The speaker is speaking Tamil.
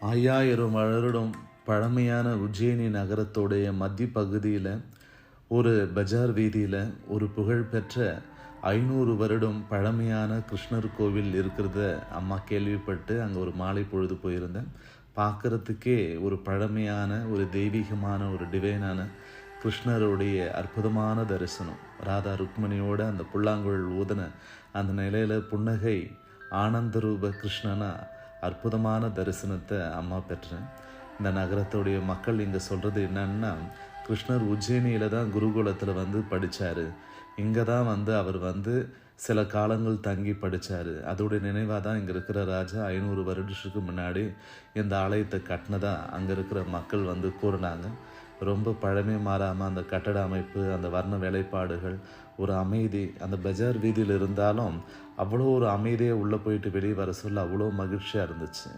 5000 வருடம் பழமையான உஜ்ஜயினி நகரத்தோடைய மத்திய பகுதியில் ஒரு பஜார் வீதியில் ஒரு புகழ்பெற்ற 500 வருடம் பழமையான கிருஷ்ணர் கோவில் இருக்கிறத அம்மா கேள்விப்பட்டு அங்கே ஒரு மாலை பொழுது போயிருந்தேன். பார்க்குறதுக்கே ஒரு பழமையான ஒரு தெய்வீகமான ஒரு டிவைனான கிருஷ்ணருடைய அற்புதமான தரிசனம். ராதா ருக்மணியோட அந்த புல்லாங்குழல் ஊதின அந்த நிலையில் புன்னகை ஆனந்த ரூப கிருஷ்ணனா அற்புதமான தரிசனத்தை அம்மா பெற்றேன். இந்த நகரத்துடைய மக்கள் இங்கே சொல்கிறது என்னன்னா, கிருஷ்ணர் உஜ்ஜயினியில் தான் குருகுலத்தில் வந்து படித்தார், இங்கே தான் அவர் சில காலங்கள் தங்கி படித்தார். அதோடைய நினைவாக தான் இங்கே இருக்கிற ராஜா 500 வருடத்துக்கு முன்னாடி இந்த ஆலயத்தை கட்டினதா அங்கே இருக்கிற மக்கள் கூறினாங்க. ரொம்ப பழமை மாறாமல் அந்த கட்டட அமைப்பு, அந்த வர்ண வேலைப்பாடுகள், ஒரு அமைதி, அந்த பஜார் வீதியில் இருந்தாலும் அவ்வளோ ஒரு அமைதியை உள்ளே போயிட்டு வெளியே வர சொல்ல அவ்வளோ மகிழ்ச்சியாக இருந்துச்சு.